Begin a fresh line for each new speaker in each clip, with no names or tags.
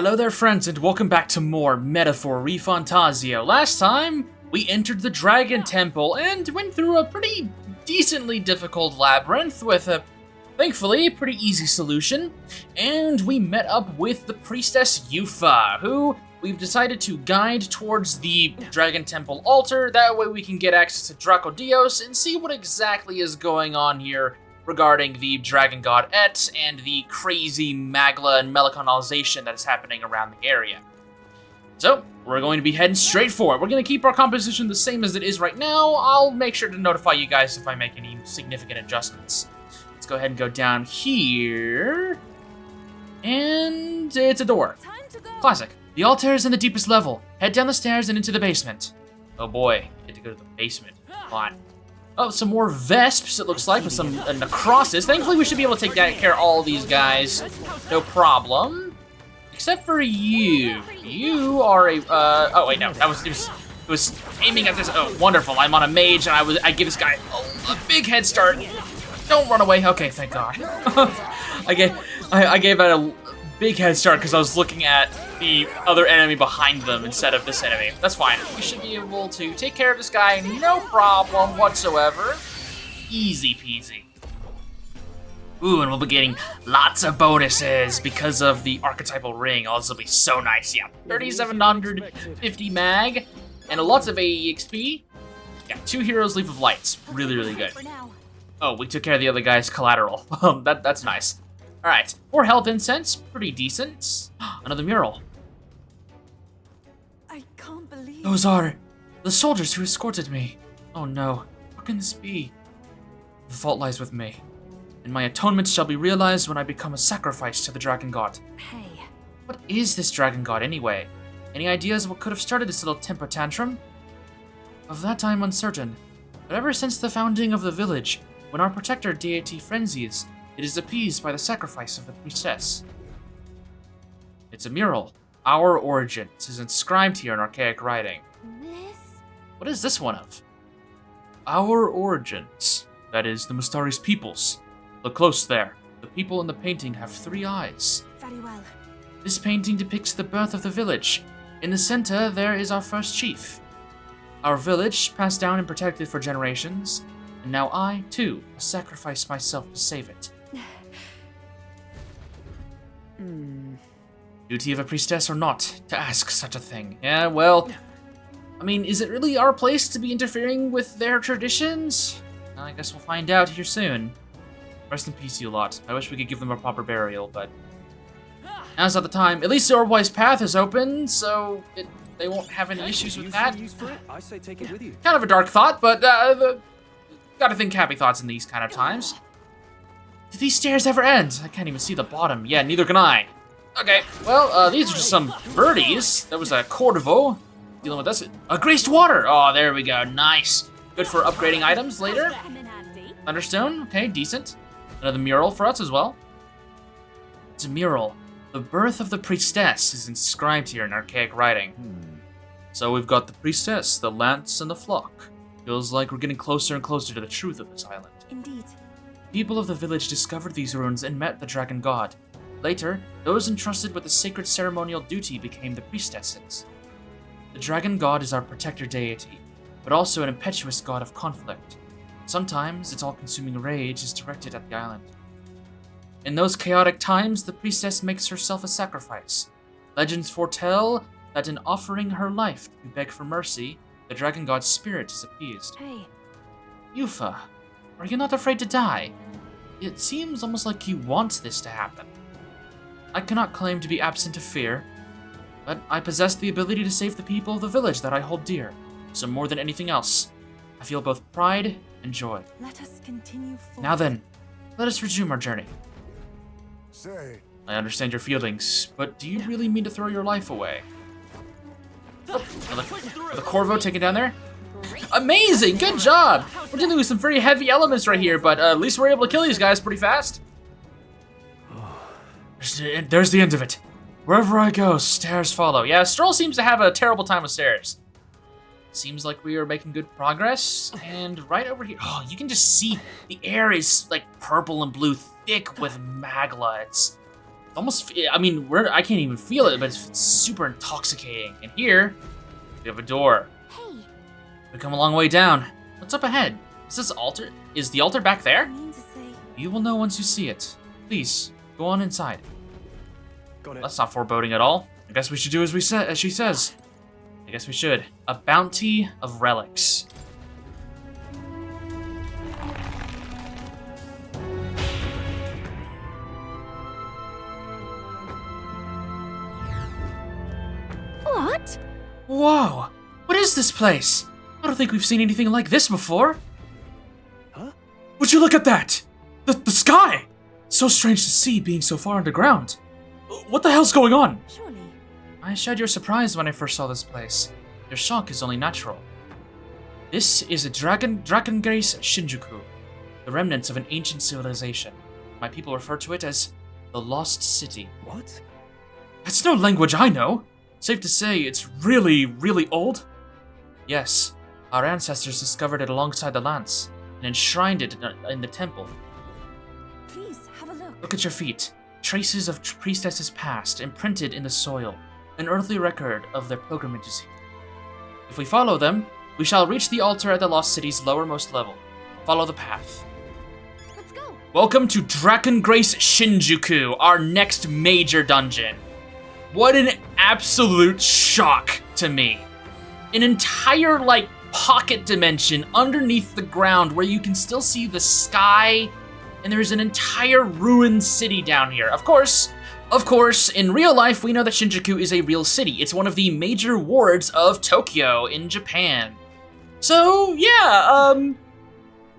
Hello there friends and welcome back to more Metaphor Fantazio. Last time, we entered the Dragon Temple and went through a pretty decently difficult labyrinth with a, thankfully, pretty easy solution. And we met up with the Priestess Yufa, who we've decided to guide towards the Dragon Temple altar. That way we can get access to Draco Dios and see what exactly is going on here regarding the Dragon God Et and the crazy Magla and Meliconization that is happening around the area. So, we're going to be heading straight for it. We're going to keep our composition the same as it is right now. I'll make sure to notify you guys if I make any significant adjustments. Let's go ahead and go down here. And it's a door. Classic. The altar is in the deepest level. Head down the stairs and into the basement. Oh boy, get to go to the basement. Come on. Oh, some more Vesps, it looks like, with some necrosis. Thankfully, we should be able to take care of all these guys. No problem. Except for you. You are a, oh wait, no, it was aiming at this. Oh, wonderful. I'm on a mage, and I give this guy a big head start. Don't run away. Okay, thank God. I gave it a big head start because I was looking at the other enemy behind them instead of this enemy. That's fine. We should be able to take care of this guy, no problem whatsoever. Easy peasy. Ooh, and we'll be getting lots of bonuses because of the archetypal ring. Oh, this will be so nice. Yeah, 3,750 mag and lots of AE XP. Yeah, 2 heroes, Leaf of Lights. Really, really good. Oh, we took care of the other guy's collateral. That's nice. All right, 4 health incense, pretty decent. Another mural.
I can't believe
Those are the soldiers who escorted me. Oh no, how can this be? The fault lies with me, and my atonement shall be realized when I become a sacrifice to the Dragon God.
Hey.
What is this Dragon God anyway? Any ideas of what could have started this little temper tantrum? Of that I am uncertain, but ever since the founding of the village, when our protector deity frenzies, it is appeased by the sacrifice of the priestess. It's a mural. Our origins is inscribed here in archaic writing.
This?
What is this one of? Our origins. That is, the Mustari's peoples. Look close there. The people in the painting have 3 eyes.
Very well.
This painting depicts the birth of the village. In the center, there is our first chief. Our village, passed down and protected for generations, and now I, too, must sacrifice myself to save it. Duty of a priestess or not, to ask such a thing. Yeah, well, I mean, is it really our place to be interfering with their traditions? Well, I guess we'll find out here soon. Rest in peace, you lot. I wish we could give them a proper burial, but now's not the time. At least the Orbwise path is open, so they won't have any issues with that.
I say take it with you.
Kind of a dark thought, but gotta think happy thoughts in these kind of times. Do these stairs ever end? I can't even see the bottom. Yeah, neither can I. Okay, well, these are just some birdies. There was a Cordovo dealing with us. A Graced Water! Oh, there we go, nice. Good for upgrading items later. Thunderstone, okay, decent. Another mural for us as well. It's a mural. The birth of the priestess is inscribed here in archaic writing. So we've got the priestess, the lance, and the flock. Feels like we're getting closer and closer to the truth of this island.
Indeed.
People of the village discovered these ruins and met the Dragon God. Later, those entrusted with the sacred ceremonial duty became the priestesses. The Dragon God is our protector deity, but also an impetuous god of conflict. Sometimes, its all-consuming rage is directed at the island. In those chaotic times, the priestess makes herself a sacrifice. Legends foretell that in offering her life to beg for mercy, the Dragon God's spirit is appeased.
Hey.
Yufa, are you not afraid to die? It seems almost like you want this to happen. I cannot claim to be absent of fear, but I possess the ability to save the people of the village that I hold dear. So more than anything else, I feel both pride and joy.
Let us continue forward.
Now then, let us resume our journey.
Say,
I understand your feelings, but do you really mean to throw your life away? Oh, the Corvo taken down there. Amazing, good job! We're dealing with some very heavy elements right here, but at least we're able to kill these guys pretty fast. There's the end of it. Wherever I go, stairs follow. Yeah, Stroll seems to have a terrible time with stairs. Seems like we are making good progress. And right over here, oh, you can just see the air is like purple and blue, thick with magla. It's almost, I mean, I can't even feel it, but it's super intoxicating. And here, we have a door.
Hey,
We come a long way down. What's up ahead? Is this altar? Is the altar back
I
there?
mean to say,
You will know once you see it. Please, go on inside.
Got it.
That's not foreboding at all. I guess we should do as she says. I guess we should. A bounty of relics.
what?
Whoa! What is this place? I don't think we've seen anything like this before.
Huh?
Would you look at that? The sky! So strange to see being so far underground. What the hell's going on?
Surely.
I shared your surprise when I first saw this place. Your shock is only natural. This is a Dragon Grace Shinjuku, the remnants of an ancient civilization. My people refer to it as the Lost City.
What?
That's no language I know. Safe to say, it's really, really old. Yes, our ancestors discovered it alongside the lance and enshrined it in the temple.
Please, have a look.
Look at your feet. Traces of priestesses past imprinted in the soil, an earthly record of their pilgrimages here. If we follow them, we shall reach the altar at the Lost City's lowermost level. Follow the path.
Let's go.
Welcome to Dragon Grace Shinjuku, our next major dungeon. What an absolute shock to me. An entire, pocket dimension underneath the ground where you can still see the sky, and there's an entire ruined city down here. Of course, in real life, we know that Shinjuku is a real city. It's one of the major wards of Tokyo in Japan. So, yeah,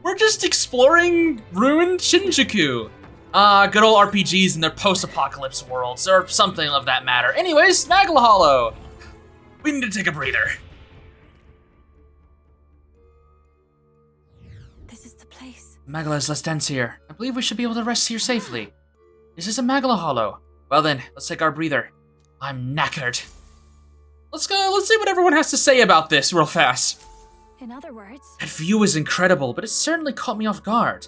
we're just exploring ruined Shinjuku. Good old RPGs in their post-apocalypse worlds, or something of that matter. Anyways, Magla Hollow. We need to take a breather.
This is the place.
Magla is less dense here. I believe we should be able to rest here safely. This is a Magla Hollow. Well then, let's take our breather. I'm knackered. Let's see what everyone has to say about this real fast.
In other words,
That view is incredible, but it certainly caught me off guard.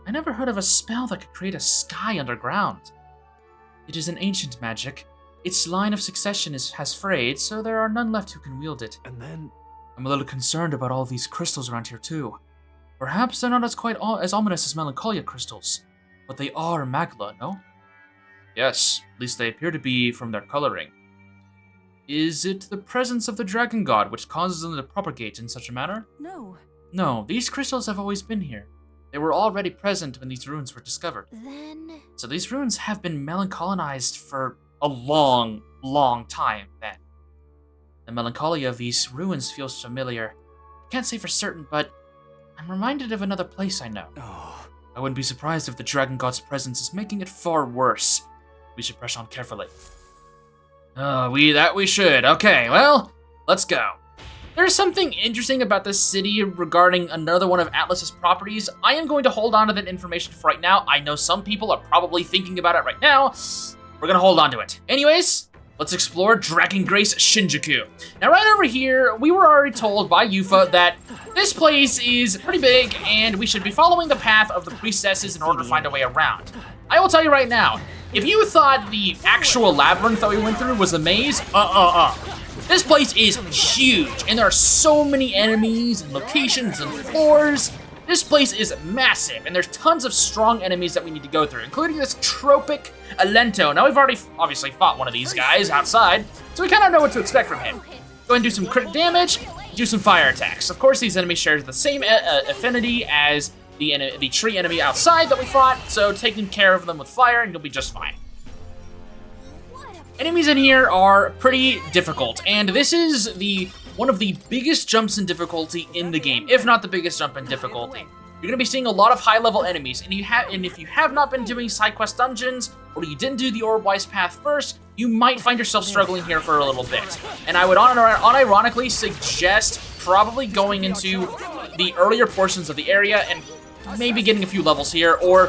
I never heard of a spell that could create a sky underground. It is an ancient magic. Its line of succession has frayed, so there are none left who can wield it.
And then...
I'm a little concerned about all these crystals around here too. Perhaps they're not as ominous as Melancholia crystals, but they are Magla, no? Yes, at least they appear to be from their coloring. Is it the presence of the dragon god which causes them to propagate in such a manner?
no.
No, these crystals have always been here. They were already present when these ruins were discovered.
Then,
So these ruins have been melancholinized for a long, long time then. The melancholia of these ruins feels familiar. I can't say for certain, but I'm reminded of another place I know.
Oh,
I wouldn't be surprised if the dragon god's presence is making it far worse. We should press on carefully. We should. Okay, well, let's go. There's something interesting about this city regarding another one of Atlas's properties. I am going to hold on to that information for right now. I know some people are probably thinking about it right now. We're gonna hold on to it. Anyways, let's explore Dragon Grace Shinjuku. Now, right over here, we were already told by Yufa that this place is pretty big and we should be following the path of the priestesses in order to find a way around. I will tell you right now, if you thought the actual labyrinth that we went through was a maze, this place is huge, and there are so many enemies and locations and floors. This place is massive, and there's tons of strong enemies that we need to go through, including this Tropic Alento. Now, we've already obviously fought one of these guys outside, so we kind of know what to expect from him. Go ahead and do some crit damage, do some fire attacks. Of course, these enemies share the same affinity as the tree enemy outside that we fought, so taking care of them with fire, and you'll be just fine. Enemies in here are pretty difficult, and this is one of the biggest jumps in difficulty in the game, if not the biggest jump in difficulty. You're gonna be seeing a lot of high-level enemies, and if you have not been doing side quest dungeons, or you didn't do the Orb-wise path first, you might find yourself struggling here for a little bit. And I would unironically suggest probably going into the earlier portions of the area and maybe getting a few levels here, or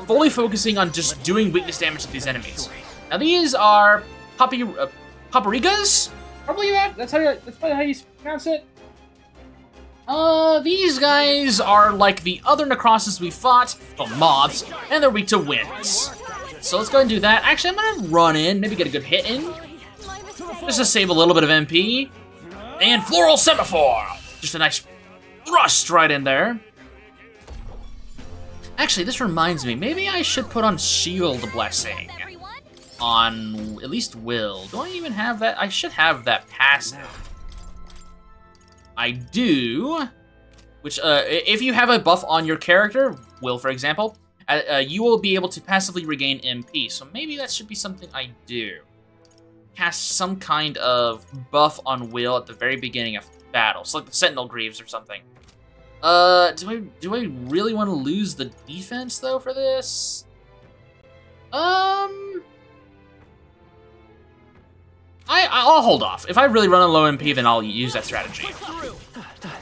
fully focusing on just doing weakness damage to these enemies. Now these are paparigas? Probably that's probably how you pronounce it. These guys are like the other Necrosses we fought, well, mobs, and they're weak to winds. so let's go ahead and do that. Actually, I'm gonna run in, maybe get a good hit in,
My mistake.
just to save a little bit of MP. And Floral Semaphore! Just a nice thrust right in there. Actually, this reminds me, maybe I should put on Shield Blessing
Everyone?
on at least Will. Do I even have that? I should have that passive. I do, which, if you have a buff on your character, Will, for example, you will be able to passively regain MP, so maybe that should be something I do. Cast some kind of buff on Will at the very beginning of battle, so like the Sentinel Greaves or something. Do I really want to lose the defense, though, for this? I'll hold off. If I really run on low MP, then I'll use that strategy.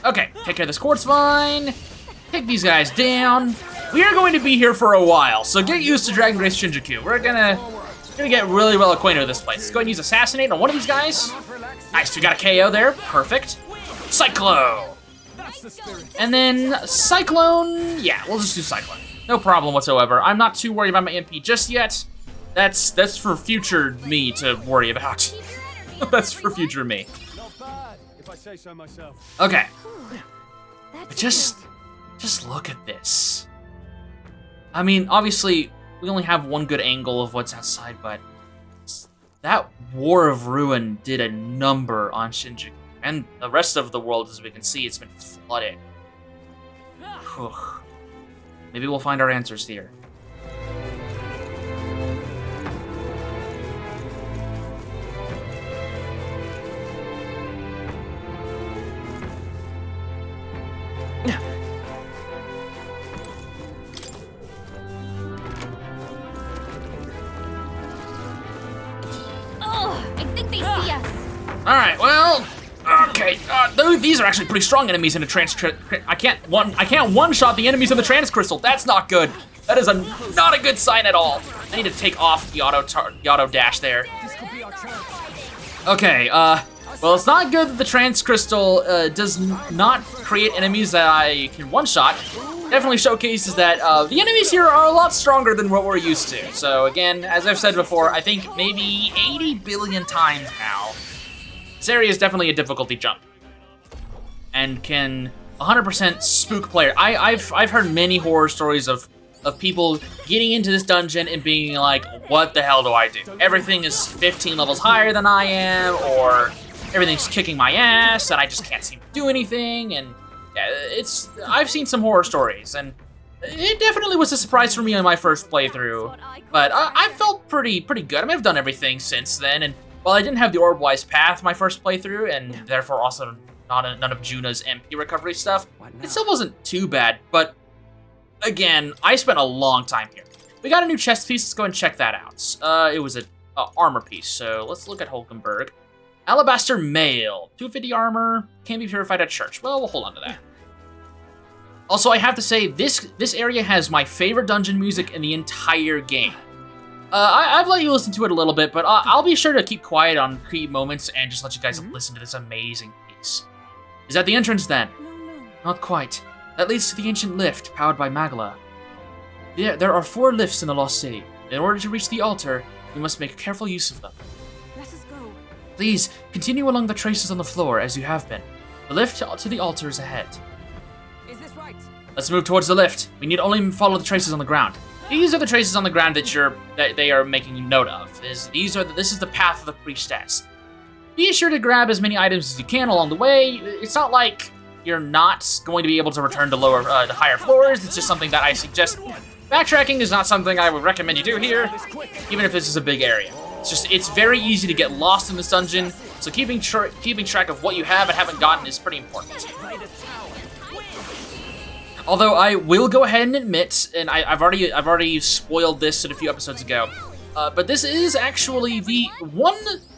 Okay, take care of this Quartz Vine. Take these guys down. We are going to be here for a while, so get used to Dragon Grace Shinjuku. We're gonna get really well acquainted with this place. Let's go ahead and use Assassinate on one of these guys. Nice, we got a KO there. Perfect. Cyclone. And then Cyclone, yeah, we'll just do Cyclone. No problem whatsoever. I'm not too worried about my MP just yet. That's for future me to worry about. That's for future me.
Not bad, if I say so myself.
Okay,
That's
just look at this. I mean, obviously, we only have one good angle of what's outside, but that War of Ruin did a number on Shinjuku. And the rest of the world, as we can see, it's been flooded. Whew. Maybe we'll find our answers here.
Oh, I think they see us.
All right, well, okay. These are actually pretty strong enemies in a trans. I can't one-shot the enemies in the trans crystal. That's not good. That is not a good sign at all. I need to take off the auto dash there. Okay. Well, it's not good that the trans crystal does not create enemies that I can one-shot. Definitely showcases that the enemies here are a lot stronger than what we're used to. So again, as I've said before, I think maybe 80 billion times now, this area is definitely a difficulty jump, and can 100% spook player. I've heard many horror stories of people getting into this dungeon and being like, what the hell do I do? Everything is 15 levels higher than I am, or everything's kicking my ass, and I just can't seem to do anything, and yeah, I've seen some horror stories, and it definitely was a surprise for me on my first playthrough, but I felt pretty good. I mean, I've done everything since then, and while I didn't have the Orbwise Path my first playthrough, and therefore also none of Juna's MP recovery stuff, it still wasn't too bad, but again, I spent a long time here. We got a new chest piece, let's go and check that out. It was an armor piece, so let's look at Hulkenberg. Alabaster Mail, 250 armor, can be purified at church. Well, we'll hold on to that. Also, I have to say, this area has my favorite dungeon music in the entire game. I've let you listen to it a little bit, but I'll be sure to keep quiet on key moments and just let you guys listen to this amazing piece. Is that the entrance then?
No.
Not quite. That leads to the ancient lift, powered by Magla. There are 4 lifts in the Lost City. In order to reach the altar, you must make careful use of them.
Let us go.
Please, continue along the traces on the floor as you have been. The lift to the altar is ahead.
Is this right?
Let's move towards the lift. We need only follow the traces on the ground. These are the traces on the ground that they are making note of. This is the path of the priestess. Be sure to grab as many items as you can along the way. It's not like you're not going to be able to return to the higher floors. It's just something that I suggest. Backtracking is not something I would recommend you do here, even if this is a big area. It's very easy to get lost in this dungeon, so keeping track of what you have and haven't gotten is pretty important. Although I will go ahead and admit, and I've already spoiled this a few episodes ago, but this is actually the one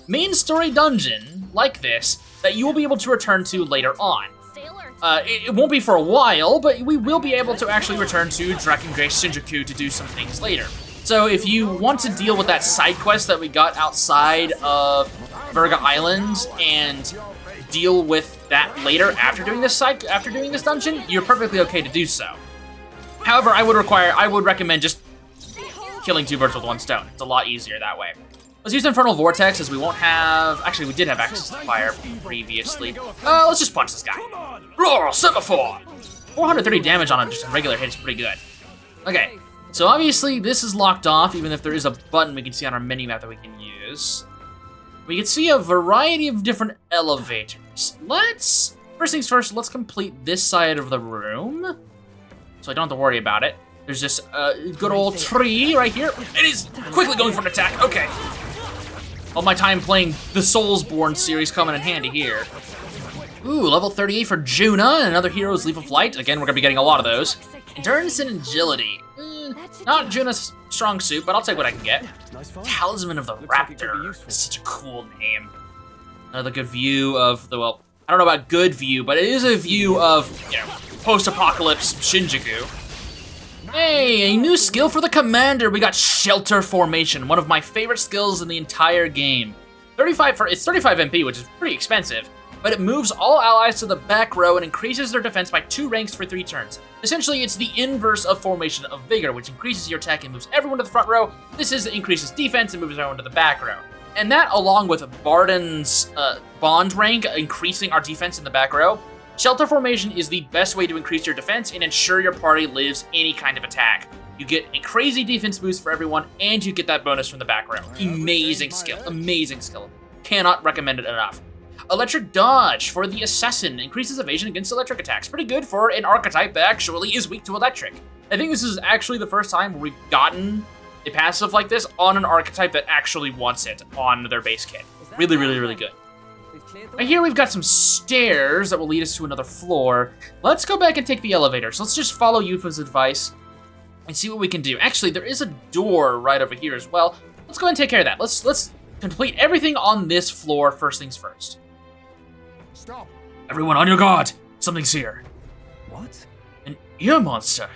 main story dungeon like this that you will be able to return to later on.
Stay alert.
It won't be for a while, but we will be able to actually return to Dragon Grace Shinjuku to do some things later. So if you want to deal with that side quest that we got outside of Virga Island and deal with that later after doing this dungeon, you're perfectly okay to do so. However, I would recommend just killing 2 birds with 1 stone. It's a lot easier that way. Let's use Infernal Vortex, as we won't have... Actually, we did have access to fire previously. Let's just punch this guy. Roar, Semaphore! 430 damage on just a regular hit is pretty good. Okay, so obviously this is locked off, even if there is a button we can see on our mini-map that we can use. We can see a variety of different elevators. First things first, let's complete this side of the room, so I don't have to worry about it. There's this good old tree right here. It is quickly going for an attack. Okay. All my time playing the Soulsborne series coming in handy here. Ooh, level 38 for Juna, and another hero's Leap of Light. Again, we're gonna be getting a lot of those. Endurance and Agility. Not Juna's strong suit, but I'll take what I can get. Talisman of the Raptor. That's such a cool name. Another good view of the, well, I don't know about good view, but it is a view of, you know, post-apocalypse Shinjuku. Hey, a new skill for the commander. We got Shelter Formation, one of my favorite skills in the entire game. It's 35 MP, which is pretty expensive, but it moves all allies to the back row and increases their defense by 2 ranks for 3 turns. Essentially, it's the inverse of Formation of Vigor, which increases your attack and moves everyone to the front row. This increases defense and moves everyone to the back row. And that, along with Barden's Bond rank, increasing our defense in the back row, Shelter Formation is the best way to increase your defense and ensure your party lives any kind of attack. You get a crazy defense boost for everyone, and you get that bonus from the back row. Amazing skill, amazing skill. Cannot recommend it enough. Electric Dodge for the Assassin increases evasion against electric attacks. Pretty good for an archetype that actually is weak to electric. I think this is actually the first time where we've gotten a passive like this on an archetype that actually wants it on their base kit. Really, really, really good. Right here we've got some stairs that will lead us to another floor. Let's go back and take the elevators. Let's just follow Yufa's advice and see what we can do. Actually, there is a door right over here as well. Let's go ahead and take care of that. Let's complete everything on this floor first things first.
Stop.
Everyone on your guard. Something's here.
What?
An ear monster.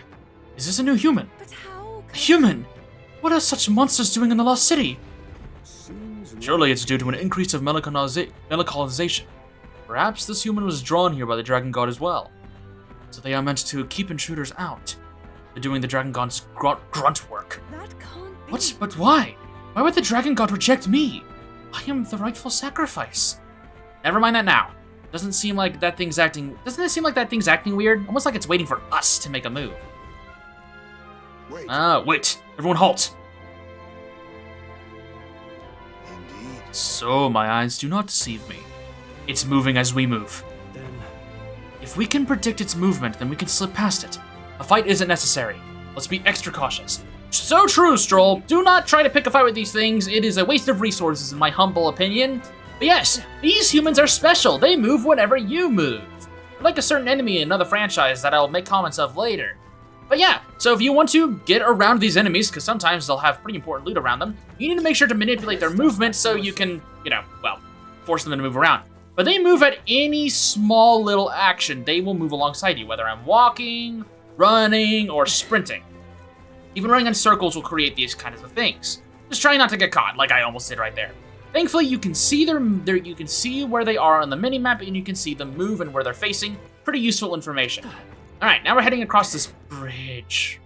Is this a new human?
But how?
A human? What are such monsters doing in the Lost City? Surely it's due to an increase of melancolization. Perhaps this human was drawn here by the Dragon God as well. So they are meant to keep intruders out. They're doing the Dragon God's grunt work.
That can't be.
What? But why? Why would the Dragon God reject me? I am the rightful sacrifice. Never mind that now. Doesn't it seem like that thing's acting weird? Almost like it's waiting for us to make a move. Wait. Everyone halt.
Indeed.
So, my eyes do not deceive me. It's moving as we move.
Then
If we can predict its movement, then we can slip past it. A fight isn't necessary. Let's be extra cautious. So true, Stroll. Do not try to pick a fight with these things. It is a waste of resources, in my humble opinion. But yes, these humans are special. They move whenever you move. Like a certain enemy in another franchise that I'll make comments of later. But yeah, so if you want to get around these enemies, because sometimes they'll have pretty important loot around them, you need to make sure to manipulate their movement so you can, force them to move around. But they move at any small little action. They will move alongside you, whether I'm walking, running, or sprinting. Even running in circles will create these kinds of things. Just try not to get caught, like I almost did right there. Thankfully, you can see you can see where they are on the minimap, and you can see them move and where they're facing. Pretty useful information. All right, now we're heading across this bridge.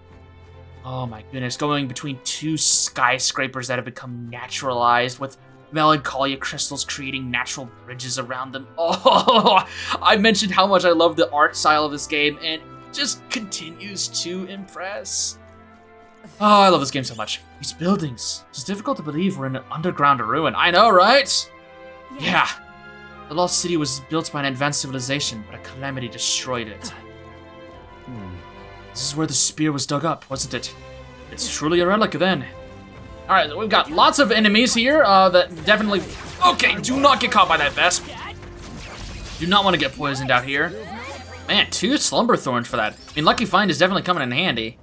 Oh my goodness, going between 2 skyscrapers that have become naturalized with melancholia crystals creating natural bridges around them. Oh, I mentioned how much I love the art style of this game, and it just continues to impress. Oh, I love this game so much. These buildings. It's difficult to believe we're in an underground ruin. I know, right? Yeah. The Lost City was built by an advanced civilization, but a calamity destroyed it. This is where the spear was dug up, wasn't it? It's truly a relic then. Alright, we've got lots of enemies here that definitely... Okay, do not get caught by that Vesp. Do not want to get poisoned out here. Man, 2 Slumber Thorns for that. I mean, Lucky Find is definitely coming in handy.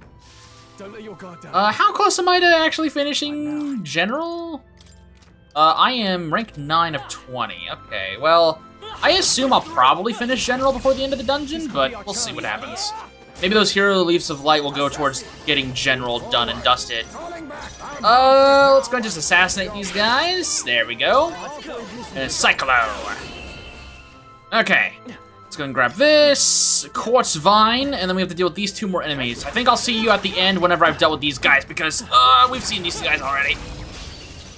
don't let your guard down.
How close am I to actually finishing General? I am rank 9 of 20. Okay, well, I assume I'll probably finish General before the end of the dungeon, but we'll see what happens. Maybe those Hero Leaves of Light will go towards getting General done and dusted. Let's go and just assassinate these guys. There we go. And Cyclo. Okay. Let's go and grab this. Quartz Vine, and then we have to deal with these 2 more enemies. I think I'll see you at the end whenever I've dealt with these guys, because we've seen these guys already.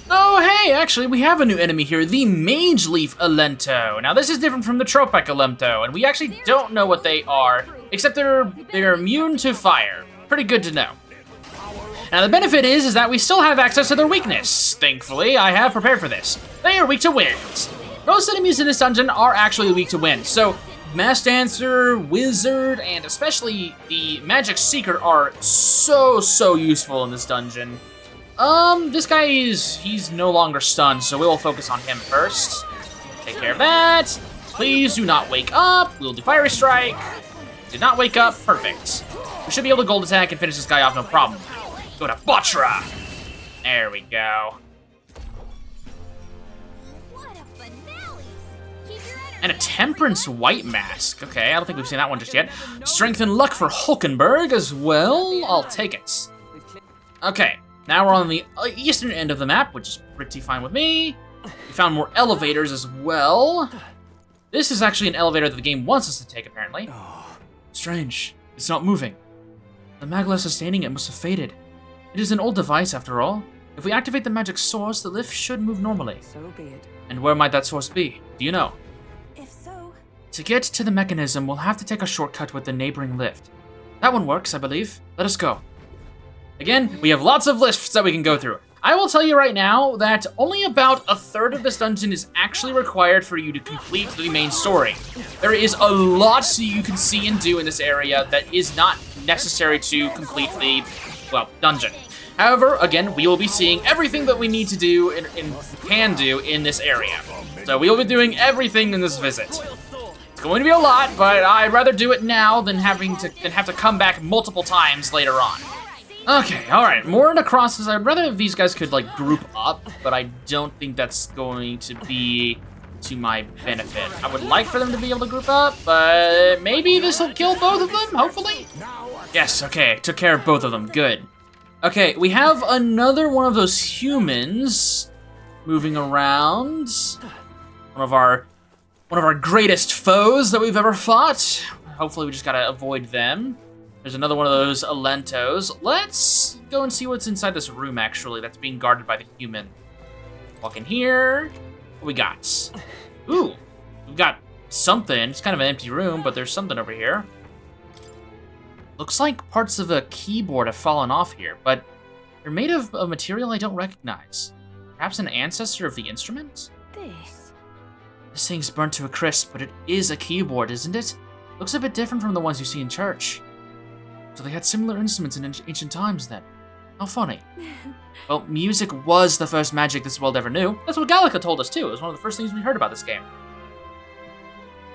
Oh, hey, actually, we have a new enemy here, the Mage Leaf Alento. Now, this is different from the Tropic Alento, and we actually don't know what they are, except they're immune to fire. Pretty good to know. Now, the benefit is that we still have access to their weakness. Thankfully, I have prepared for this. They are weak to winds. Most enemies in this dungeon are actually weak to wind, so Mass Dancer, Wizard, and especially the Magic Seeker are so useful in this dungeon. This guy he's no longer stunned, so we will focus on him first. Take care of that. Please do not wake up. We'll do Fiery Strike. Did not wake up, perfect. We should be able to gold attack and finish this guy off, no problem. Go to Botra. There we go. And a Temperance White Mask. Okay, I don't think we've seen that one just yet. Strength and Luck for Hulkenberg as well. I'll take it. Okay, now we're on the eastern end of the map, which is pretty fine with me. We found more elevators as well. This is actually an elevator that the game wants us to take, apparently. Strange. It's not moving. The magla sustaining it must have faded. It is an old device, after all. If we activate the magic source, the lift should move normally.
So be it.
And where might that source be? Do you know?
If so...
To get to the mechanism, we'll have to take a shortcut with the neighboring lift. That one works, I believe. Let us go. Again, we have lots of lifts that we can go through. I will tell you right now that only about a third of this dungeon is actually required for you to complete the main story. There is a lot you can see and do in this area that is not necessary to complete the, well, dungeon. However, again, we will be seeing everything that we need to do and can do in this area. So we will be doing everything in this visit. It's going to be a lot, but I'd rather do it now than have to come back multiple times later on. Okay, alright, more in the crosses. I'd rather if these guys could, like, group up, but I don't think that's going to be to my benefit. I would like for them to be able to group up, but maybe this will kill both of them, hopefully? Yes, okay, took care of both of them, good. Okay, we have another one of those humans moving around. One of our greatest foes that we've ever fought. Hopefully we just gotta avoid them. There's another one of those Alentos. Let's go and see what's inside this room, actually, that's being guarded by the human. Walk in here. What we got? Ooh, we've got something. It's kind of an empty room, but there's something over here. Looks like parts of a keyboard have fallen off here, but they're made of a material I don't recognize. Perhaps an ancestor of the instrument? This thing's burnt to a crisp, but it is a keyboard, isn't it? Looks a bit different from the ones you see in church. So they had similar instruments in ancient times then. How funny. Well, music was the first magic this world ever knew. That's what Gallica told us too. It was one of the first things we heard about this game.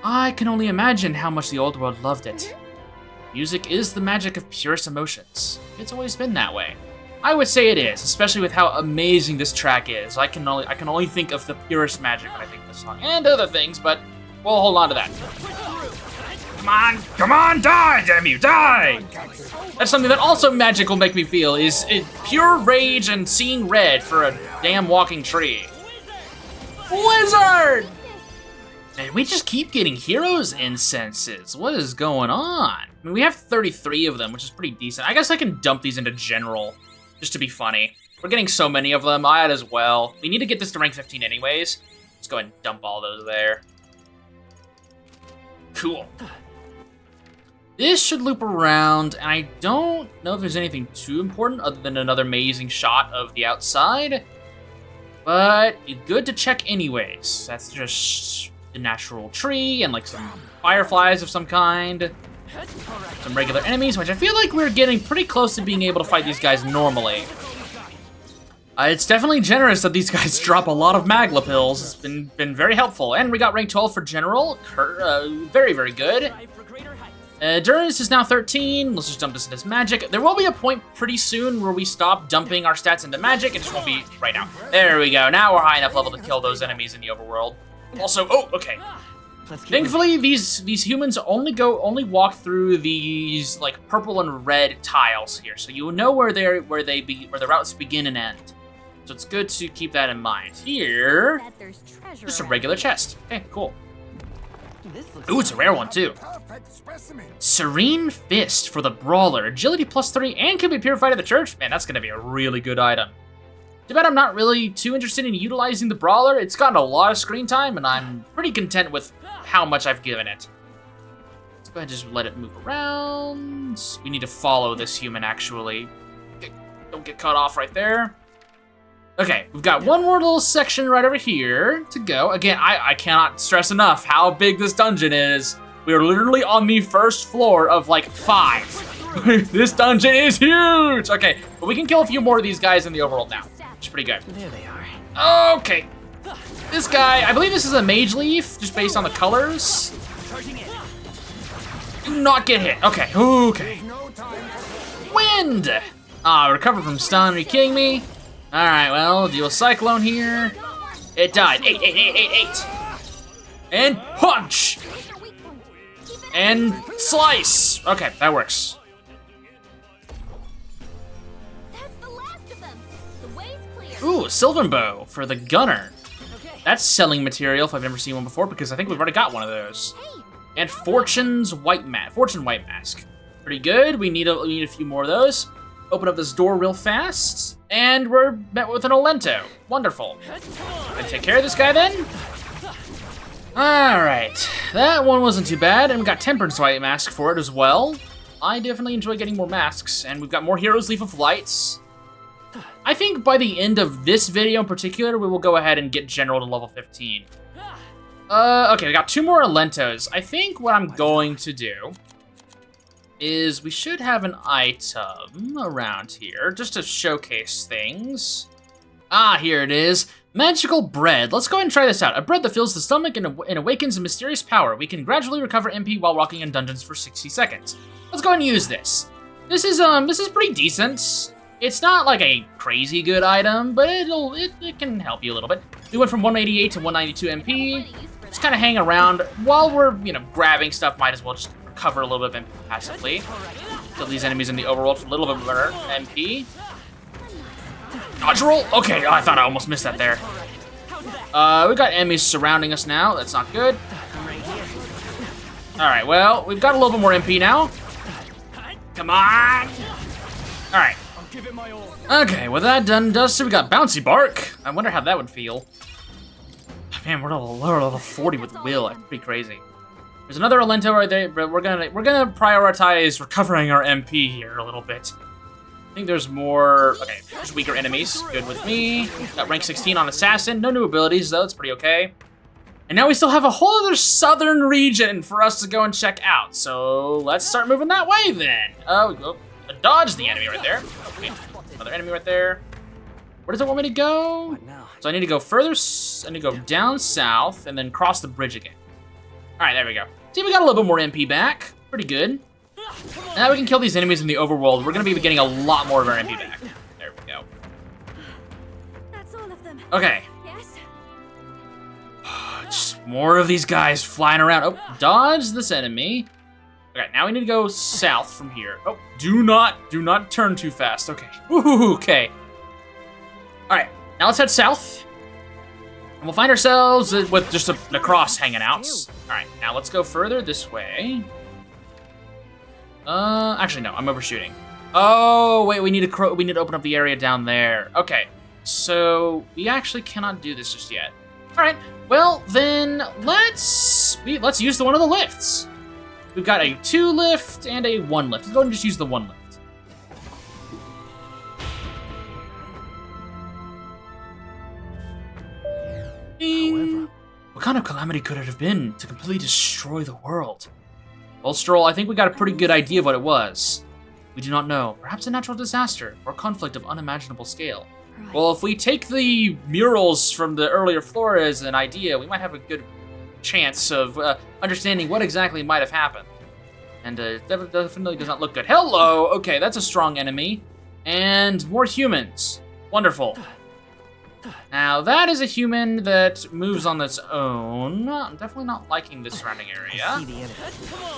I can only imagine how much the old world loved it. Music is the magic of purest emotions. It's always been that way. I would say it is, especially with how amazing this track is. I can only think of the purest magic when I think of this song, and other things, but we'll hold on to that. Come on, die, damn you, die! That's something that also magic will make me feel, is pure rage and seeing red for a damn walking tree. Wizard! Man, we just keep getting heroes incenses. What is going on? I mean, we have 33 of them, which is pretty decent. I guess I can dump these into general, just to be funny. We're getting so many of them, I had as well. We need to get this to rank 15 anyways. Let's go ahead and dump all those there. Cool. This should loop around, and I don't know if there's anything too important other than another amazing shot of the outside. But good to check anyways. That's just the natural tree and like some fireflies of some kind. Some regular enemies, which I feel like we're getting pretty close to being able to fight these guys normally. It's definitely generous that these guys drop a lot of Magla pills. It's been very helpful. And we got rank 12 for general. Very, very good. Endurance is now 13. Let's just dump this into magic. There will be a point pretty soon where we stop dumping our stats into magic. It just won't be right now. There we go. Now we're high enough level to kill those enemies in the overworld. Also, oh, okay. Thankfully, these humans only walk through these like purple and red tiles here, so you know where the routes begin and end. So it's good to keep that in mind. Here, just a regular chest. Okay, cool. Ooh, it's a rare one too.
Perfect specimen.
Serene Fist for the Brawler. Agility +3 and can be purified at the church. Man, that's gonna be a really good item. Too bad I'm not really too interested in utilizing the Brawler. It's gotten a lot of screen time and I'm pretty content with how much I've given it. Let's go ahead and just let it move around. We need to follow this human actually. Don't get cut off right there. Okay, we've got one more little section right over here to go. Again, I cannot stress enough how big this dungeon is. We are literally on the first floor of like 5. This dungeon is huge. Okay, but we can kill a few more of these guys in the overworld now, which is pretty good.
There they are.
Okay, this guy, I believe this is a mage leaf, just based on the colors. Do not get hit. Okay, okay.
No time.
Wind! Recover from stun, are you kidding me? Alright, well, deal a cyclone here. It died. 8, 8, 8, 8, 8. And punch! And slice! Okay, that works.
That's the last of them. The way's clear.
Ooh, Sylvan Bow for the gunner. That's selling material if I've never seen one before, because I think we've already got one of those. And Fortune White Mask. Pretty good. We need a few more of those. Open up this door real fast, and we're met with an Olento. Wonderful. Gonna take care of this guy then. All right, that one wasn't too bad, and we got Temperance White Mask for it as well. I definitely enjoy getting more masks, and we've got more Heroes Leaf of Lights. I think by the end of this video in particular, we will go ahead and get General to level 15. Okay, we got 2 more Olentos. I think what I'm going to do is we should have an item around here just to showcase things. Here it is. Magical bread. Let's go ahead and try this out. A bread that fills the stomach and awakens a mysterious power. We can gradually recover MP while walking in dungeons for 60 seconds. Let's go ahead and use this. This is pretty decent. It's not like a crazy good item, but it can help you a little bit. We went from 188 to 192 MP. Just kind of hang around while we're, grabbing stuff. Might as well just recover a little bit of MP passively. Kill these enemies in the overworld for a little bit better MP. Dodge roll? Okay, I thought I almost missed that there. We got enemies surrounding us now. That's not good. Alright, well, we've got a little bit more MP now. Come on! Alright. Okay, with that done and dusted, we got Bouncy Bark. I wonder how that would feel. Man, we're level 40 with Will. That's pretty crazy. There's another Olento right there, but we're gonna prioritize recovering our MP here a little bit. I think there's more. Okay, there's weaker enemies. Good with me. Got rank 16 on Assassin. No new abilities though. It's pretty okay. And now we still have a whole other southern region for us to go and check out. So let's start moving that way then. Oh, dodge the enemy right there. Okay, another enemy right there. Where does it want me to go? So I need to go further. I need to go down south and then cross the bridge again. All right, there we go. See, we got a little bit more MP back. Pretty good. Now we can kill these enemies in the overworld. We're gonna be getting a lot more of our MP back. There we go.
That's all of them.
Okay.
Yes.
Just more of these guys flying around. Oh, dodge this enemy. Okay, now we need to go south from here. Oh, do not turn too fast. Okay. Ooh, okay. All right, now let's head south. And we'll find ourselves with just a cross hanging out. All right, now let's go further this way. Actually, no, I'm overshooting. Oh, wait, we need to open up the area down there. Okay, so we actually cannot do this just yet. All right, well, then let's use one of the lifts. We've got a 2 lift and a 1 lift. Let's go ahead and just use the 1 lift.
However,
What kind of calamity could it have been to completely destroy the world? Well, Stroll, I think we got a pretty good idea of what it was. We do not know. Perhaps a natural disaster or conflict of unimaginable scale.
Right.
Well, if we take the murals from the earlier floor as an idea, we might have a good chance of understanding what exactly might have happened. And it definitely does not look good. Hello! Okay, that's a strong enemy. And more humans. Wonderful. Now, that is a human that moves on its own. I'm definitely not liking this surrounding area.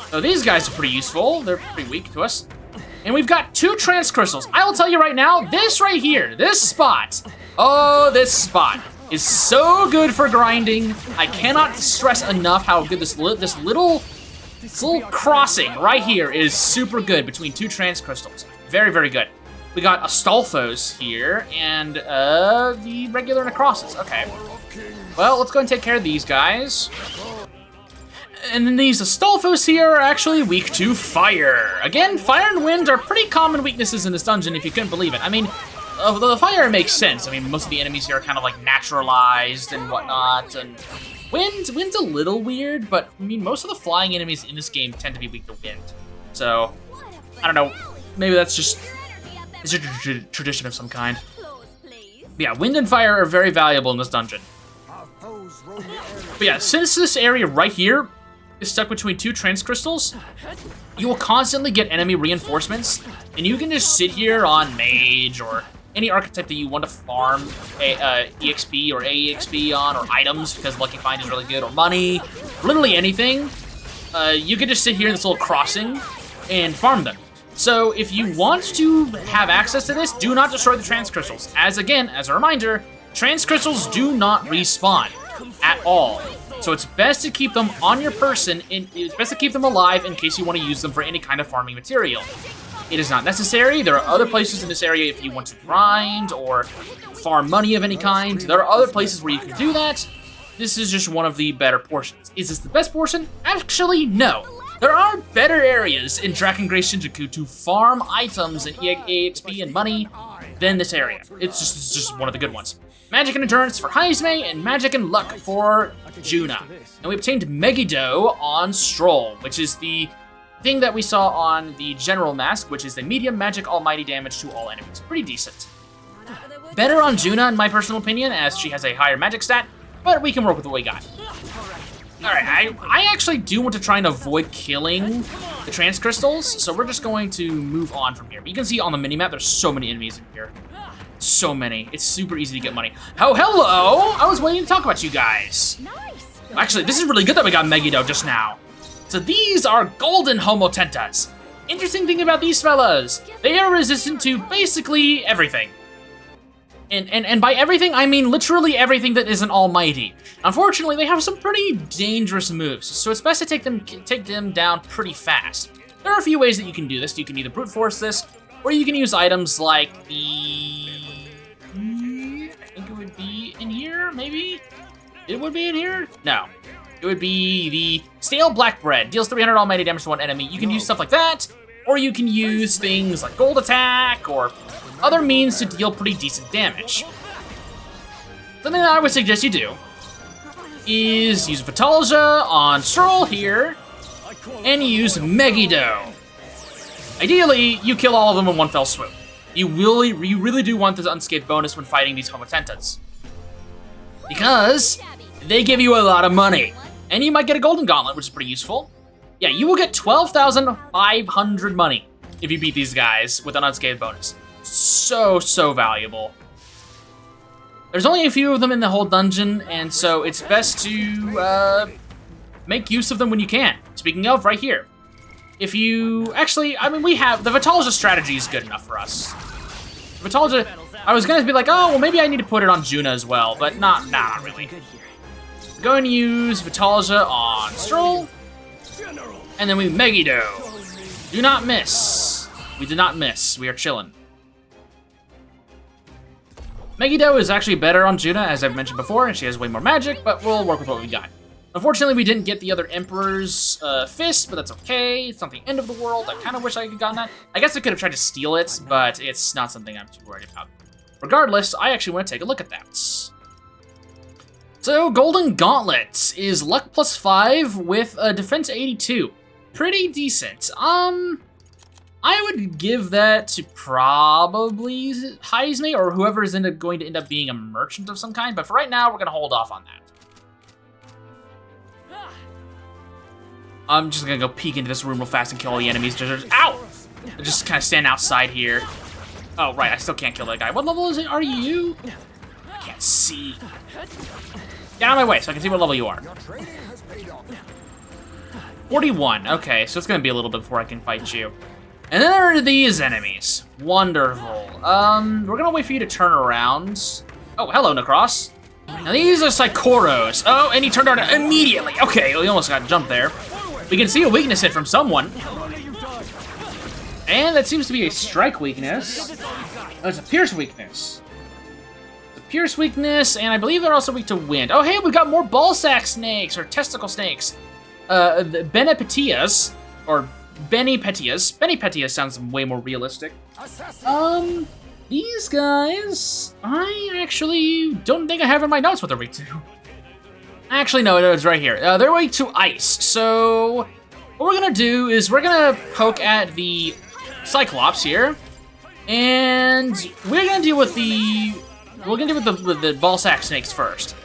So these guys are pretty useful. They're pretty weak to us. And we've got 2 trance crystals. I will tell you right now, this right here, this spot. Oh, this spot is so good for grinding. I cannot stress enough how good this little crossing right here is super good between two trans crystals. Very, very good. We got Astolfos here and the regular Necrosses. Okay. Well, let's go and take care of these guys. And then these Astolfos here are actually weak to fire. Again, fire and wind are pretty common weaknesses in this dungeon if you couldn't believe it. I mean, the fire makes sense. I mean, most of the enemies here are kind of like naturalized and whatnot. And wind's a little weird, but I mean, most of the flying enemies in this game tend to be weak to wind. So, I don't know. Maybe that's just it's a tradition of some kind. But yeah, wind and fire are very valuable in this dungeon. But yeah, since this area right here is stuck between two trans crystals, you will constantly get enemy reinforcements, and you can just sit here on mage or any archetype that you want to farm EXP or AEXP on, or items because Lucky Find is really good, or money, literally anything. You can just sit here in this little crossing and farm them. So if you want to have access to this, do not destroy the trans crystals. As a reminder, trans crystals do not respawn at all. So it's best to keep them on your person, and it's best to keep them alive in case you want to use them for any kind of farming material. It is not necessary. There are other places in this area if you want to grind or farm money of any kind. There are other places where you can do that. This is just one of the better portions. Is this the best portion? Actually, no. There are better areas in Dragon Grace Shinjuku to farm items and EXP and money than this area. It's just one of the good ones. Magic and Endurance for Heisme, and Magic and Luck for Juna. And we obtained Megiddo on Stroll, which is the thing that we saw on the General Mask, which is the medium magic almighty damage to all enemies. Pretty decent. Better on Juna, in my personal opinion, as she has a higher magic stat, but we can work with what we got. Alright, I actually do want to try and avoid killing the trans crystals, so we're just going to move on from here. But you can see on the minimap, there's so many enemies in here. So many. It's super easy to get money. Oh, hello! I was waiting to talk about you guys.
Nice.
Actually, this is really good that we got Megiddo just now. So these are golden homotentas. Interesting thing about these fellas, they are resistant to basically everything. And by everything, I mean literally everything that isn't almighty. Unfortunately, they have some pretty dangerous moves, so it's best to take them down pretty fast. There are a few ways that you can do this. You can either brute force this, or you can use items like the... I think it would be in here, maybe? It would be in here? No. It would be the Stale Black Bread. Deals 300 almighty damage to one enemy. You can use stuff like that, or you can use things like Gold Attack, or other means to deal pretty decent damage. Something that I would suggest you do is use Vitalja on Stroll here, and use Megiddo. Ideally, you kill all of them in one fell swoop. You really do want this unscathed bonus when fighting these homotentas, because they give you a lot of money, and you might get a golden gauntlet, which is pretty useful. Yeah, you will get 12,500 money if you beat these guys with an unscathed bonus. So valuable. There's only a few of them in the whole dungeon, and so it's best to make use of them when you can. Speaking of, right here. If you, actually, I mean, we have, the Vitalja strategy is good enough for us. Vitalja, I was gonna be like, oh, well, maybe I need to put it on Juna as well, but not really. We're going to use Vitalja on Stroll, and then we Megiddo. Do not miss. We did not miss. We are chilling. Megiddo is actually better on Juna, as I've mentioned before, and she has way more magic, but we'll work with what we got. Unfortunately, we didn't get the other Emperor's fist, but that's okay. It's not the end of the world. I kind of wish I could have gotten that. I guess I could have tried to steal it, but it's not something I'm too worried about. Regardless, I actually want to take a look at that. So, Golden Gauntlet is luck +5 with a defense 82. Pretty decent. I would give that to probably Heisme or whoever is going to end up being a merchant of some kind, but for right now, we're going to hold off on that. I'm just going to go peek into this room real fast and kill all the enemies. Ow! Just kind of stand outside here. Oh, right, I still can't kill that guy. What level are you? I can't see. Get out of my way so I can see what level you are. 41, okay, so it's going to be a little bit before I can fight you. And then there are these enemies. Wonderful. We're gonna wait for you to turn around. Oh, hello, Necros. Now these are Psychoros. Oh, and he turned on immediately. Okay, we almost got jumped there. We can see a weakness hit from someone. And that seems to be a strike weakness. Oh, it's a pierce weakness. It's a pierce weakness, and I believe they're also weak to wind. Oh, hey, we got more ball sack snakes, or testicle snakes. The Benepetias, or Benipetias. Benipetias sounds way more realistic. These guys, I actually don't think I have in my notes what they're weak to. Actually, no, it's right here. They're weak to ice. So what we're gonna do is we're gonna poke at the Cyclops here, and we're gonna deal with the ball sack snakes first.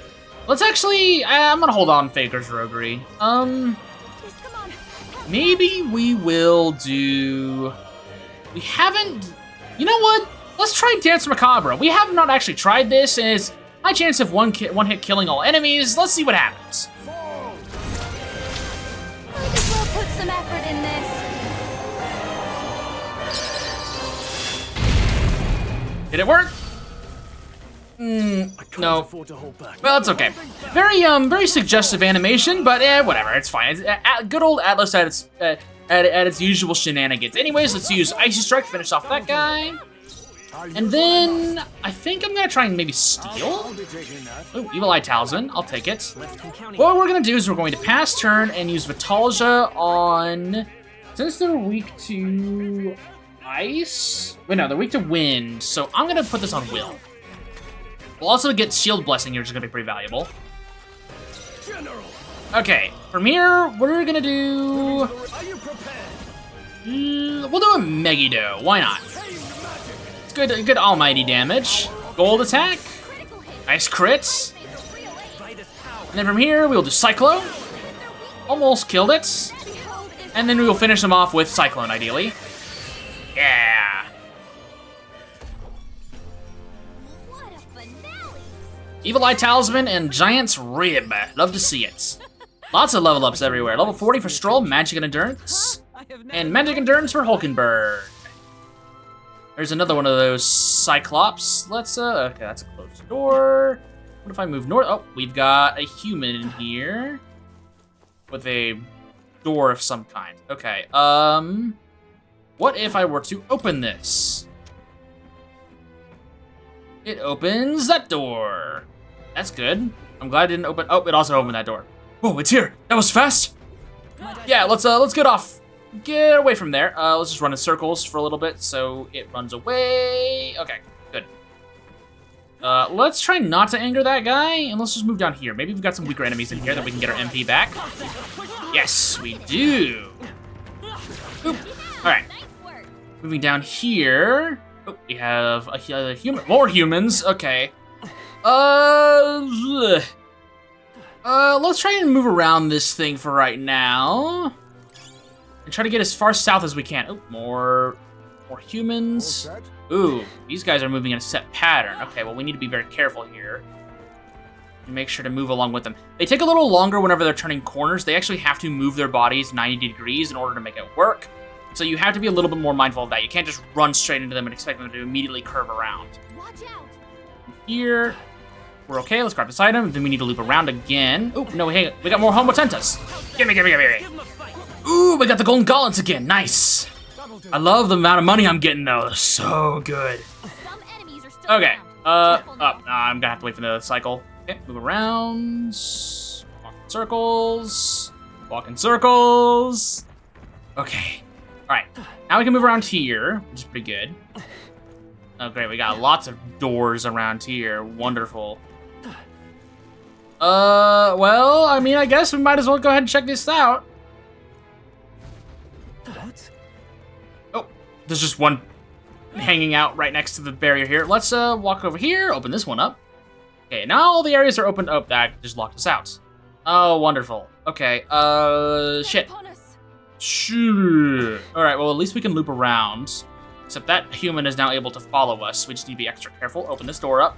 Let's actually, I'm gonna hold on Faker's roguery. Maybe we will do. We haven't. You know what? Let's try Dance Macabre. We have not actually tried this, and it's high chance of one hit killing all enemies. Let's see what happens.
Might as well put some effort in this.
Did it work? No. Well, it's okay. Very suggestive animation, but whatever. It's fine. It's, good old Atlas at its usual shenanigans. Anyways, let's use Icy Strike to finish off that guy. And then I think I'm gonna try and maybe steal. Oh, Evil Eye Talisman. I'll take it. What we're gonna do is we're going to pass turn and use Vitalja on. Since they're weak to ice. Wait, no, they're weak to wind. So I'm gonna put this on Will. We'll also get Shield Blessing here, which is gonna be pretty valuable. Okay, from here we're gonna do. We'll do a Megiddo. Why not? Good almighty damage. Gold attack. Nice crits. And then from here, we'll do Cyclone. Almost killed it. And then we'll finish them off with Cyclone, ideally. Yeah.
What a finale!
Evil Eye Talisman and Giant's Rib. Love to see it. Lots of level ups everywhere. Level 40 for Stroll, Magic and Endurance. And Magic Endurance for Hulkenberg. There's another one of those Cyclops. Let's, okay, that's a closed door. What if I move north? Oh, we've got a human in here. With a door of some kind. Okay, what if I were to open this? It opens that door. That's good. I'm glad it didn't open, oh, it also opened that door. Oh, it's here, that was fast. Yeah, let's get away from there. Let's just run in circles for a little bit so it runs away. Okay, good. Let's try not to anger that guy, and let's just move down here. Maybe we've got some weaker enemies in here that we can get our MP back. Yes, we do. Oop. All right. Moving down here. Oh, we have a human. More humans. Okay. Let's try and move around this thing for right now. And try to get as far south as we can. Oh, more humans. Ooh, these guys are moving in a set pattern. Okay, well, we need to be very careful here. And make sure to move along with them. They take a little longer whenever they're turning corners. They actually have to move their bodies 90 degrees in order to make it work. So you have to be a little bit more mindful of that. You can't just run straight into them and expect them to immediately curve around.
Watch out.
Here, we're okay. Let's grab this item. Then we need to loop around again. Oh, no, hey, we got more Homotentas. Gimme. Ooh, we got the golden gauntlets again. Nice. I love the amount of money I'm getting, though. They're so good.
Some enemies are still
Okay.
around.
I'm gonna have to wait for the cycle. Okay, move around. Walk in circles. Walk in circles. Okay. All right. Now we can move around here, which is pretty good. Oh, great. We got lots of doors around here. Wonderful. Well, I mean, I guess we might as well go ahead and check this out.
What?
Oh, there's just one hanging out right next to the barrier here. Let's walk over here, open this one up. Okay, now all the areas are opened up. That just locked us out. Oh, wonderful. Okay, shit.
Upon us.
Sure. All right, well, at least we can loop around. Except that human is now able to follow us. We just need to be extra careful. Open this door up.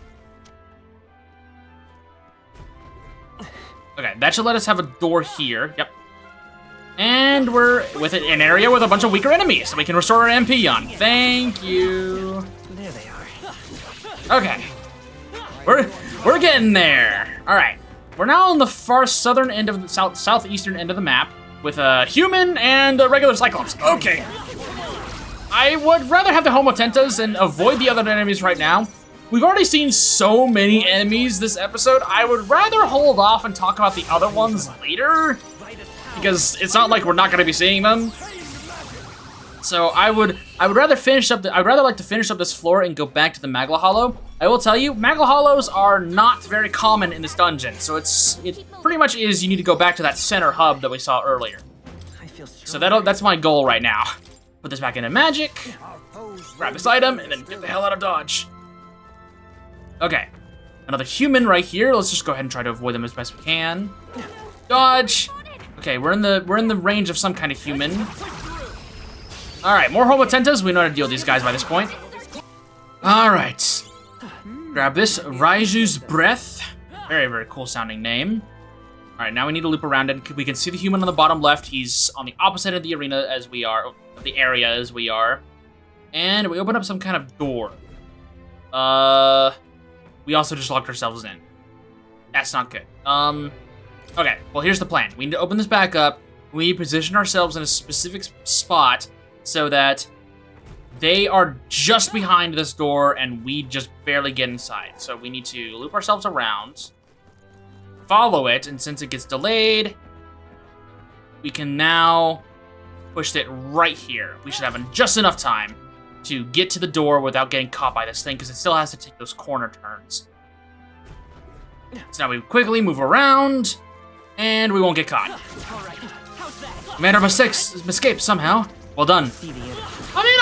Okay, that should let us have a door here. Yep. And we're with an area with a bunch of weaker enemies, so we can restore our MP on. Thank you.
There they are.
Okay. We're getting there. All right. We're now on the far southern end of the southeastern end of the map with a human and a regular Cyclops. Okay. I would rather have the Homotentas and avoid the other enemies right now. We've already seen so many enemies this episode. I would rather hold off and talk about the other ones later because it's not like we're not going to be seeing them. So I would rather finish up. I'd rather like to finish up this floor and go back to the Magla Hollow. I will tell you, Magla Hollows are not very common in this dungeon, so it pretty much is. You need to go back to that center hub that we saw earlier. So that's my goal right now. Put this back into magic, grab this item, and then get the hell out of dodge. Okay, another human right here. Let's just go ahead and try to avoid them as best we can. Dodge. Okay, we're in the range of some kind of human. All right, more Homotentas. We know how to deal with these guys by this point. All right, grab this Raiju's Breath. Very, very cool sounding name. All right, now we need to loop around it. We can see the human on the bottom left. He's on the opposite of the arena as we are, of the area as we are. And we open up some kind of door. We also just locked ourselves in. That's not good. Okay, well, here's the plan. We need to open this back up. We need to position ourselves in a specific spot so that they are just behind this door and we just barely get inside. So we need to loop ourselves around, follow it, and since it gets delayed, we can now push it right here. We should have just enough time to get to the door without getting caught by this thing, because it still has to take those corner turns. So now we quickly move around, and we won't get caught. We made our escape somehow. Well done. I mean,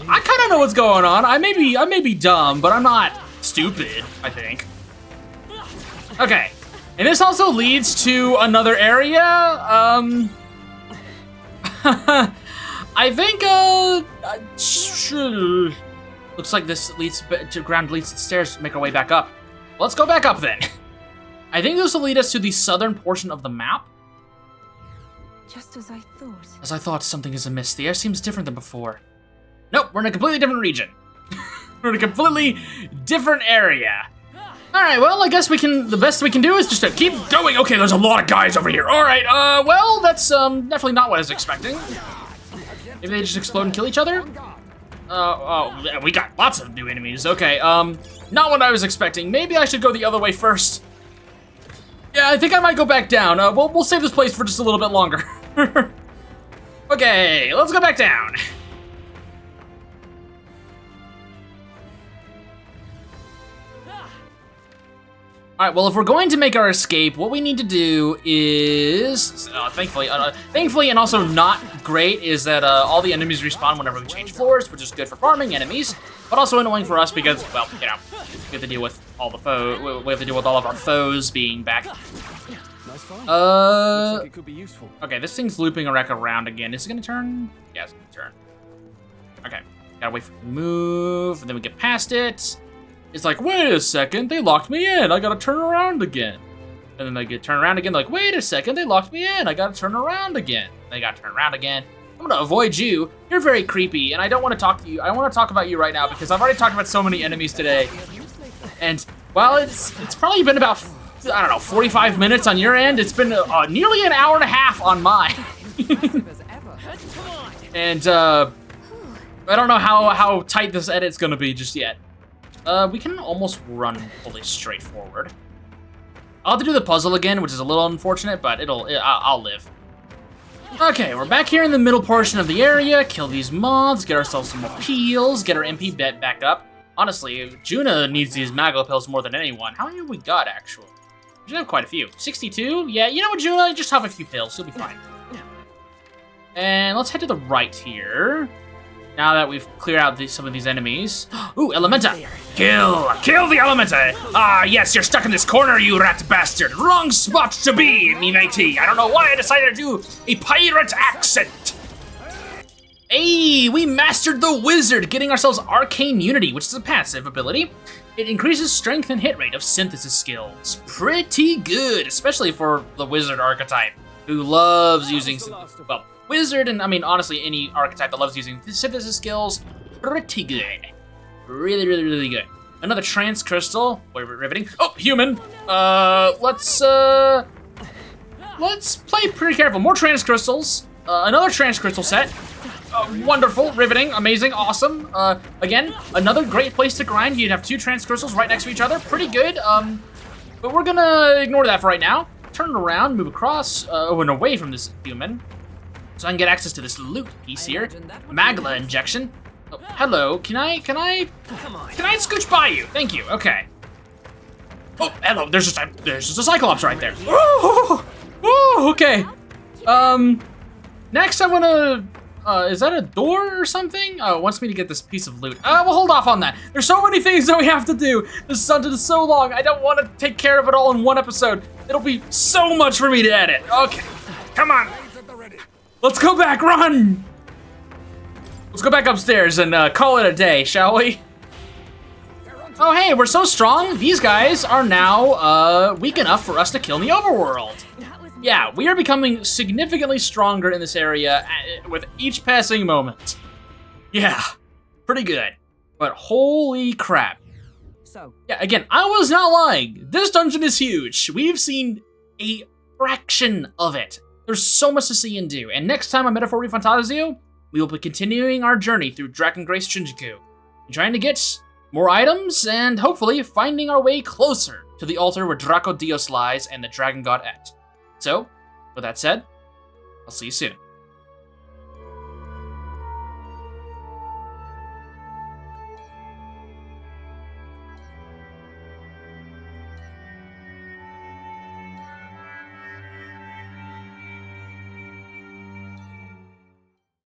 I kind of know what's going on. I may be dumb, but I'm not stupid, I think. Okay. And this also leads to another area. I think, looks like this leads to ground, leads to the stairs to make our way back up. Let's go back up then. I think this will lead us to the southern portion of the map.
Just as I thought.
As I thought, something is amiss. The air seems different than before. Nope, we're in a completely different region. We're in a completely different area. All right, well, I guess the best we can do is just to keep going. Okay, there's a lot of guys over here. All right, well, that's definitely not what I was expecting. Maybe they just explode and kill each other? Oh, we got lots of new enemies. Okay, not what I was expecting. Maybe I should go the other way first. Yeah, I think I might go back down. We'll save this place for just a little bit longer. Okay, let's go back down. All right, well, if we're going to make our escape, what we need to do is, thankfully, and also not great, is that all the enemies respawn whenever we change floors, which is good for farming enemies, but also annoying for us because, well, you know, we have to deal with all the we have to deal with all of our foes being back.
Nice find. Looks like it could be useful.
Okay, this thing's looping around again. Is it gonna turn? Yeah, it's gonna turn. Okay, gotta wait for it to move, and then we get past it. It's like, wait a second, they locked me in. I gotta turn around again. And then they get turned around again, like, wait a second, they locked me in. I gotta turn around again. They gotta turn around again. I'm gonna avoid you. You're very creepy, and I don't want to talk to you. I want to talk about you right now because I've already talked about so many enemies today. And while it's probably been about, I don't know, 45 minutes on your end, it's been nearly an hour and a half on mine. And I don't know how tight this edit's gonna be just yet. We can almost run fully straight forward. I'll have to do the puzzle again, which is a little unfortunate, but I'll live. Okay, we're back here in the middle portion of the area. Kill these moths, get ourselves some more peels, get our MP bet back up. Honestly, Juna needs these Magla pills more than anyone. How many have we got, actually? We should have quite a few. 62? Yeah, you know what, Juna? Just have a few pills. You'll be fine. And let's head to the right here. Now that we've cleared out some of these enemies. Ooh, Elementa! Kill the Elementa! Ah, yes, you're stuck in this corner, you rat bastard! Wrong spot to be, me matey! I don't know why I decided to do a pirate accent! Hey, we mastered the Wizard, getting ourselves Arcane Unity, which is a passive ability. It increases strength and hit rate of synthesis skills. Pretty good, especially for the Wizard archetype, who loves using, well, Wizard, and I mean, honestly, any archetype that loves using synthesis skills, pretty good. Really, really, really good. Another trance crystal. Wait, riveting. Oh, human. Let's play pretty careful. More trance crystals. Another trance crystal set. Wonderful, riveting, amazing, awesome. Again, another great place to grind. You'd have 2 trance crystals right next to each other. Pretty good. But we're gonna ignore that for right now. Turn around, move across, and away from this human. So I can get access to this loot piece here. Magla injection. Oh, hello, can I scooch by you? Thank you, okay. Oh, hello, there's just a Cyclops right there. Oh, okay. Next I'm gonna, is that a door or something? Oh, it wants me to get this piece of loot. We'll hold off on that. There's so many things that we have to do. This dungeon is so long. I don't want to take care of it all in one episode. It'll be so much for me to edit. Okay, come on. Let's go back, run. Let's go back upstairs and call it a day, shall we? Oh, hey, we're so strong. These guys are now weak enough for us to kill in the overworld. Yeah, we are becoming significantly stronger in this area with each passing moment. Yeah, pretty good. But holy crap.
So,
yeah, again, I was not lying. This dungeon is huge. We've seen a fraction of it. There's so much to see and do. And next time on Metaphor Fantazio, we will be continuing our journey through Dragon Grace Shinjuku, trying to get more items and hopefully finding our way closer to the altar where Draco Dios lies and the Dragon God Et. So, with that said, I'll see you soon.